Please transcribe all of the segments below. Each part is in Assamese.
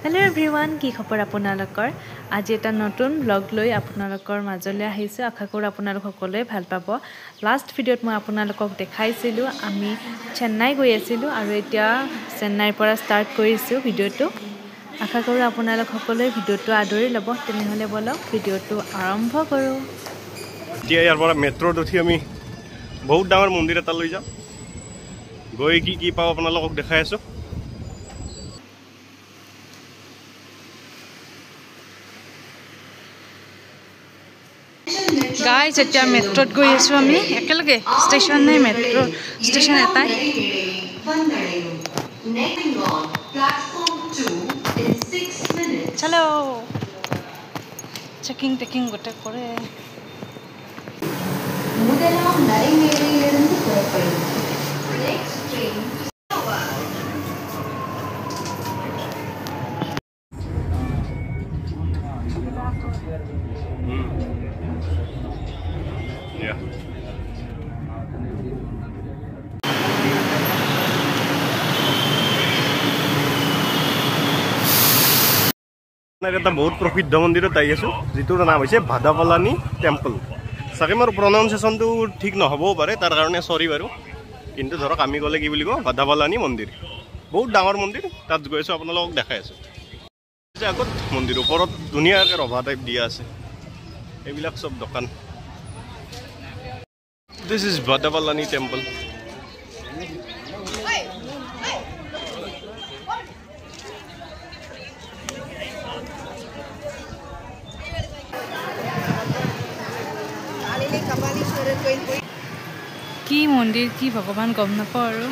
Hello everyone, কি খবৰ আপোনালোকৰ? আজি এটা নতুন ব্লগ লৈ আপোনালোকৰ মাজলৈ আহিছো। আশা কৰোঁ আপোনালোক সকলোৱে ভাল পাব। লাষ্ট ভিডিঅ'ত মই আপোনালোকক দেখাইছিলোঁ আমি চেন্নাই গৈ আছিলোঁ আৰু এতিয়া চেন্নাইৰ পৰা ষ্টাৰ্ট কৰিছোঁ ভিডিঅ'টো। আশা কৰোঁ আপোনালোক সকলোৱে ভিডিঅ'টো আদৰি ল'ব। তেনেহ'লে বলক ভিডিঅ'টো আৰম্ভ কৰোঁ। এতিয়া ইয়াৰ পৰা মেট্ৰ'ত উঠি আমি বহুত ডাঙৰ মন্দিৰ এটা লৈ যাম। গৈ কি পাওঁ আপোনালোকক দেখাই আছোঁ। গাইজ এতিয়া মেট্ৰ'ত গৈ আছোঁ আমি একেলগে। ষ্টেচন নাই, মেট্ৰ' ষ্টেচন এটাই। চলো চেকিং গোটেই কৰে। এটা বহুত প্ৰসিদ্ধ মন্দিৰত আহি আছোঁ, যিটোৰ নাম হৈছে ভাদাপালানি টেম্পল। চাগে মোৰ প্ৰনাউন্সিয়েশ্যনটো ঠিক নহ'বও পাৰে, তাৰ কাৰণে চৰি বাৰু। কিন্তু ধৰক আমি গ'লে কি বুলি কওঁ, ভাদাপালানি মন্দিৰ। বহুত ডাঙৰ মন্দিৰ, তাত গৈ আছোঁ, আপোনালোকক দেখাই আছোঁ। আগত মন্দিৰ ওপৰত ধুনীয়াকৈ ৰভা টাইপ দিয়া আছে, এইবিলাক চব দোকান। This is Vadapalani temple. কি মন্দিৰ, কি ভগৱান গম নাপাওঁ আৰু।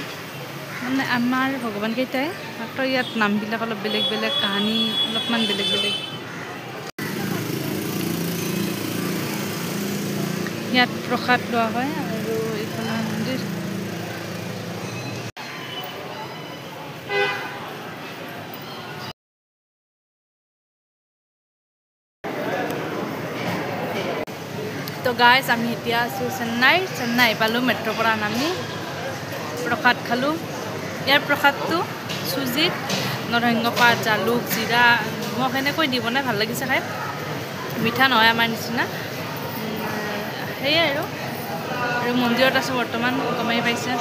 মানে আমাৰ ভগৱান কেইটাই, মাত্ৰ ইয়াত নামবিলাক অলপ বেলেগ বেলেগ, কাহানী অলপমান বেলেগ বেলেগ। ইয়াত প্ৰসাদ লোৱা হয় আৰু এইফালে মন্দিৰ। তো গাইজ আমি এতিয়া আছোঁ চেন্নাই পালোঁ। মেট্ৰ' পৰা নামি প্ৰসাদ খালোঁ। ইয়াৰ প্ৰসাদটো চুজিত নৰসিংহ পাত, জালুক, জিৰা, নিমখ এনেকৈ দি বনাই ভাল লাগিছে খাই। মিঠা নহয় আমাৰ নিচিনা, সেয়াই আৰু মন্দিৰত আছোঁ বৰ্তমান, গমেই পাইছে।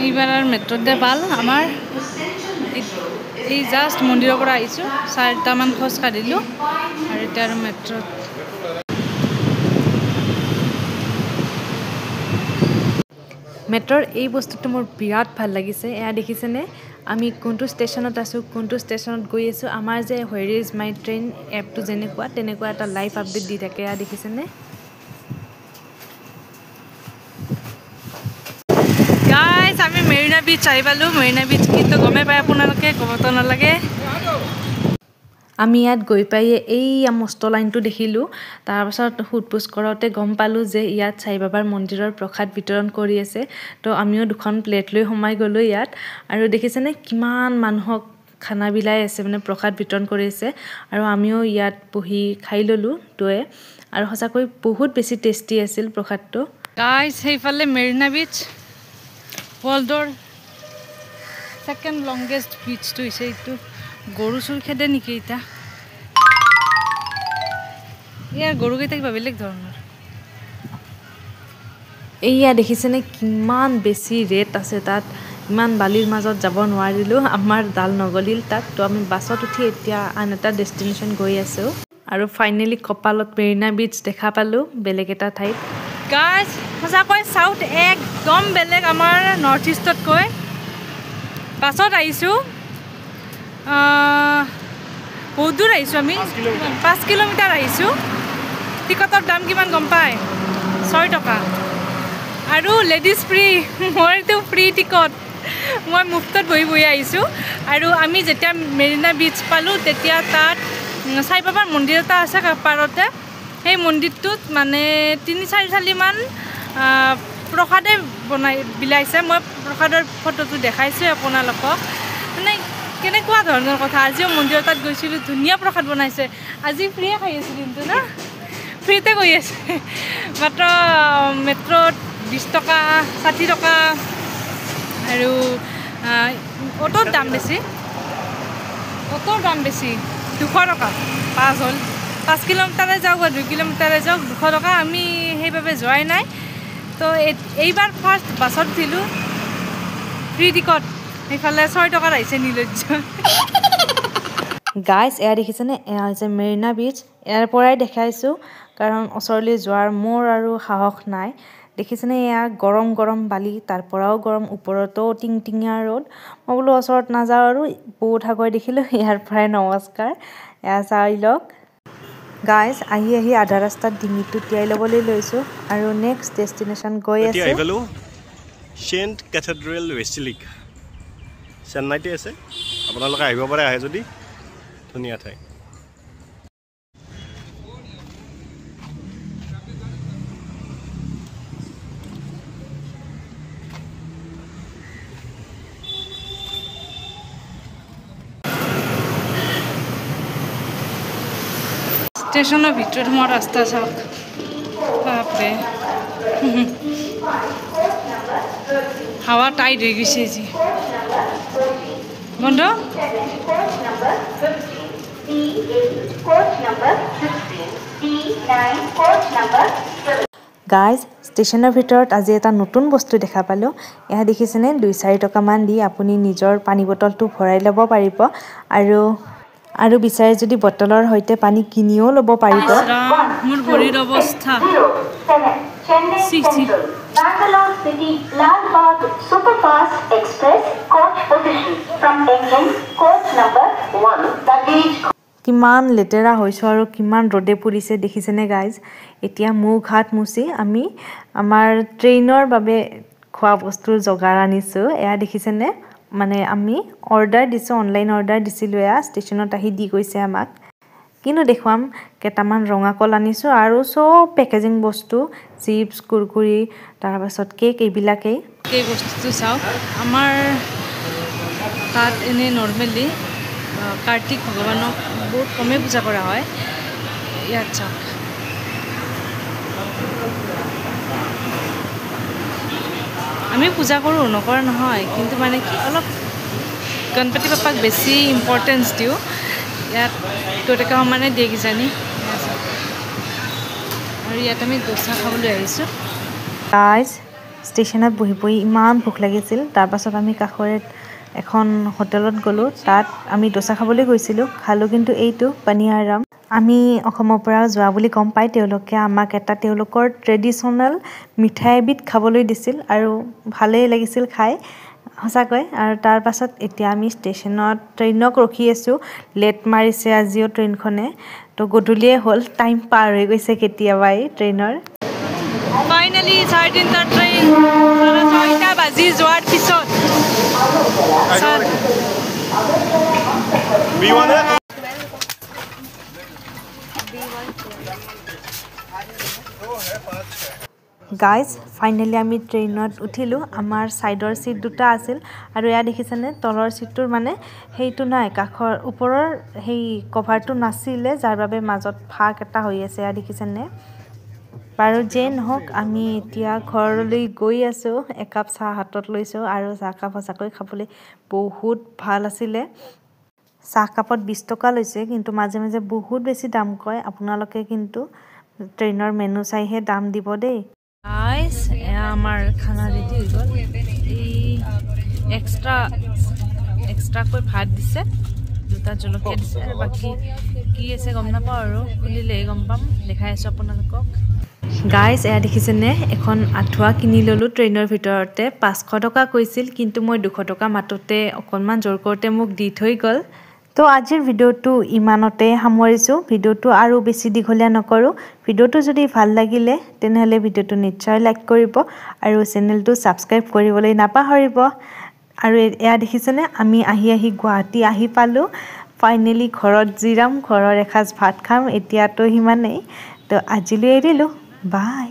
এইবাৰ আৰু মেট্ৰ'তে ভাল আমাৰ। এই জাষ্ট মন্দিৰৰ পৰা আহিছোঁ, 4টামান খোজ কাঢ়িলোঁ আৰু এতিয়া আৰু মেট্ৰ'ত। মেট্ৰ'ৰ এই বস্তুটো মোৰ বিৰাট ভাল লাগিছে। এয়া দেখিছেনে, আমি কোনটো ষ্টেচনত আছোঁ, কোনটো ষ্টেচনত গৈ আছোঁ। আমাৰ যে হুৱেৰ ইজ মাই ট্ৰেইন এপটো তেনেকুৱা এটা লাইভ আপডেট দি থাকে। এয়া দেখিছেনে গাইজ, আমি মেৰিনা বিচ আহি পালোঁ। মেৰিনা বিচ কিন্তু গমেই পায় আপোনালোকে, ক'বতো নালাগে। আমি ইয়াত গৈ পাই এই মস্ত লাইনটো দেখিলোঁ। তাৰপাছত সোধ পোছ কৰোঁতে গম পালোঁ যে ইয়াত সাই বাবাৰ মন্দিৰৰ প্ৰসাদ বিতৰণ কৰি আছে। তো আমিও 2খন প্লেট লৈ সোমাই গ'লোঁ ইয়াত। আৰু দেখিছেনে কিমান মানুহক খানা বিলাই আছে, মানে প্ৰসাদ বিতৰণ কৰি আছে। আৰু আমিও ইয়াত বহি খাই ল'লোঁ দুয়ে, আৰু সঁচাকৈ বহুত বেছি টেষ্টি আছিল প্ৰসাদটো। গাইজ, সেইফালে মেৰিনা বিচ, ৱৰ্ল্ডৰ ছেকেণ্ড লংগেষ্ট বিচটো হৈছে এইটো। গৰু চুৰ খেদে নেকি এতিয়া? ইয়াৰ গৰুকেইটা কিবা বেলেগ ধৰণৰ। এইয়া দেখিছেনে কিমান বেছি ৰেট আছে তাত। ইমান বালিৰ মাজত যাব নোৱাৰিলোঁ, আমাৰ ডাল নগলিল তাত। তো আমি বাছত উঠি এতিয়া আন এটা ডেষ্টিনেশ্যন গৈ আছোঁ। আৰু ফাইনেলি কপালত মেৰিনা বিচ দেখা পালোঁ, বেলেগ এটা ঠাইত। গাইজ, সঁচাকৈ চাউথ একদম বেলেগ আমাৰ নৰ্থ ইষ্টতকৈ। বাছত আহিছোঁ, বহুত দূৰ আহিছোঁ আমি, 5 কিলোমিটাৰ আহিছোঁ। টিকটৰ দাম কিমান গম পায়? 6 টকা। আৰু লেডিজ ফ্ৰী। মইতো ফ্ৰী টিকট, মই মুফ্তত বহি আহিছোঁ। আৰু আমি যেতিয়া মেৰিনা বিচ পালোঁ, তেতিয়া তাত সাই বাবাৰ মন্দিৰ এটা আছে পাৰতে। সেই মন্দিৰটোত মানে 3-4 থালিমান প্ৰসাদে বিলাইছে। মই প্ৰসাদৰ ফটোটো দেখাইছোঁ আপোনালোকক। মানে কেনেকুৱা ধৰণৰ কথা। আজিও মন্দিৰ তাত গৈছিলোঁ, ধুনীয়া প্ৰসাদ বনাইছে। আজি ফ্ৰীয়ে খাই আছোঁ কিন্তু না, ফ্ৰীতে গৈ আছে। মাত্ৰ মেট্ৰ'ত 20 টকা, 60 টকা আৰু অটোৰ দাম বেছি 200 টকা পাছ হ'ল 5 কিলোমিটাৰে যাওক বা 2 কিলোমিটাৰে যাওক 200 টকা আমি সেইভাবে যোৱাই নাই তো এইবাৰ ফাৰ্ষ্ট বাছত উঠিলোঁ ফ্ৰী টিকট সেইফালে 6 টকাত আহিছে নীলজ্জ গাইজ এয়া দেখিছেনে এয়া হৈছে মেৰিনা বিচ ইয়াৰ পৰাই দেখাইছোঁ কাৰণ ওচৰলৈ যোৱাৰ মোৰ আৰু সাহস নাই দেখিছেনে এয়া গৰম গৰম বালি তাৰ পৰাও গৰম ওপৰতো টিংটিঙীয়া ৰ'দ মই বোলো ওচৰত নাযাওঁ আৰু বহুত আগৰ দেখিলোঁ ইয়াৰ পৰাই নমস্কাৰ এয়া চাই লওক গাইজ আহি আধা ৰাস্তাত ডিঙিটো তিয়াই ল'বলৈ লৈছোঁ আৰু নেক্সট ডেষ্টিনেশ্যন গৈ আছে এতিয়া আহিলোঁ সেণ্ট কেথেড্ৰেল বেচিলিকা চেন্নাইতে আছে আপোনালোকে আহিব পাৰে আহে যদি ধুনীয়া ঠাই ষ্টেচনৰ ভিতৰত মোৰ ৰাস্তা চাওক বাপৰে হাৱা টাইট হৈ গৈছে আজি বন্ধ গাইজ ষ্টেচনৰ ভিতৰত আজি এটা নতুন বস্তু দেখা পালোঁ এয়া দেখিছেনে 2-4 টকামান দি আপুনি নিজৰ পানী বটলটো ভৰাই ল'ব পাৰিব আৰু বিচাৰে যদি বটলৰ সৈতে পানী কিনিও ল'ব পাৰিব মোৰ ভৰিৰ অৱস্থা Bangalore City Lal Bagh Superfast Express coach position from engine coach number 1 luggage কিমান লেতেৰা হৈছো আৰু কিমান ৰ'দে পৰিছে দেখিছেনে গাইজ এতিয়া মুখ হাত মুছি আমি আমাৰ ট্ৰেইনৰ বাবে খোৱা বস্তুৰ যোগাৰ আনিছোঁ এয়া দেখিছেনে মানে আমি অৰ্ডাৰ দিছোঁ অনলাইন অৰ্ডাৰ দিছিলোঁ এয়া ষ্টেচনত আহি দি গৈছে আমাক কিন্তু দেখুৱাম কেইটামান ৰঙা কল আনিছোঁ আৰু সব পেকেজিং বস্তু চিপছ কুৰকুৰি তাৰপাছত কেক এইবিলাকেই এই বস্তুটো চাওক আমাৰ তাত এনে নৰ্মেলি কাৰ্তিক ভগৱানক বহুত কমেই পূজা কৰা হয় ইয়াত চাওক আমি পূজা কৰোঁ নকৰা নহয় কিন্তু মানে কি অলপ গণপতি বাপ্পাক বেছি ইম্পৰ্টেঞ্চ দিওঁ ইয়াত টকা মানে দিয়ে কিজানি আৰু ইয়াত আমি দোচা খাবলৈ আহিছোঁ গাইজ ষ্টেচনত বহি ইমান ভোক লাগিছিল তাৰপাছত আমি কাষৰে এখন হোটেলত গ'লোঁ তাত আমি দোচা খাবলৈ গৈছিলোঁ খালোঁ কিন্তু এইটো পানীয়াৰাম আমি অসমৰ পৰা যোৱা বুলি গম পাই তেওঁলোকে আমাক এটা তেওঁলোকৰ ট্ৰেডিশ্যনেল মিঠাই এবিধ খাবলৈ দিছিল আৰু ভালেই লাগিছিল খাই সঁচাকৈ আৰু তাৰপাছত এতিয়া আমি ষ্টেচনত ট্ৰেইনক ৰখি আছোঁ লেট মাৰিছে আজিও ট্ৰেইনখনে তো গধূলিয়ে হ'ল টাইম পাৰ হৈ গৈছে কেতিয়াবাই ট্ৰেইনৰ ফাইনেলি 3:30টা ট্ৰেইন 6টা বাজি যোৱাৰ পিছত গাইজ ফাইনেলি আমি ট্ৰেইনত উঠিলোঁ আমাৰ ছাইডৰ চিট দুটা আছিল আৰু এয়া দেখিছেনে তলৰ চিটটোৰ মানে সেইটো নাই কাষৰ ওপৰৰ সেই কভাৰটো নাছিলে যাৰ বাবে মাজত ফাঁক এটা হৈ আছে এয়া দেখিছেনে বাৰু যে নহওক আমি এতিয়া ঘৰলৈ গৈ আছোঁ একাপ চাহ হাতত লৈছোঁ আৰু চাহকাপ সঁচাকৈ খাবলৈ বহুত ভাল আছিলে চাহকাপত 20 টকা লৈছে কিন্তু মাজে মাজে বহুত বেছি দাম কয় আপোনালোকে কিন্তু ট্ৰেইনৰ মেনু চাইহে দাম দিব দেই গাইজ এয়া আমাৰ খানা ৰেডি হৈ গ'ল এই এক্সট্ৰাকৈ ভাত দিছে দুটা জলকীয়া দিছে আৰু বাকী কি আছে গম নাপাওঁ আৰু খুলিলেহে গম পাম দেখাই আছোঁ আপোনালোকক গাইজ এয়া দেখিছেনে এখন আঁঠুৱা কিনি ল'লোঁ ট্ৰেইনৰ ভিতৰতে 500 টকা কৈছিল কিন্তু মই 200 টকা মাতোতে অকণমান জোৰ কৰোঁতে মোক দি থৈ গ'ল তো আজিৰ ভিডিঅ'টো ইমানতে সামৰিছোঁ ভিডিঅ'টো আৰু বেছি দীঘলীয়া নকৰোঁ ভিডিঅ'টো যদি ভাল লাগিলে তেনেহ'লে ভিডিঅ'টো নিশ্চয় লাইক কৰিব আৰু চেনেলটো ছাবস্ক্ৰাইব কৰিবলৈ নাপাহৰিব আৰু এয়া দেখিছেনে আমি আহি গুৱাহাটী আহি পালোঁ ফাইনেলি ঘৰত জিৰাম ঘৰৰ এসাঁজ ভাত খাম এতিয়াতো সিমানেই তো আজিলৈ এৰিলোঁ বাই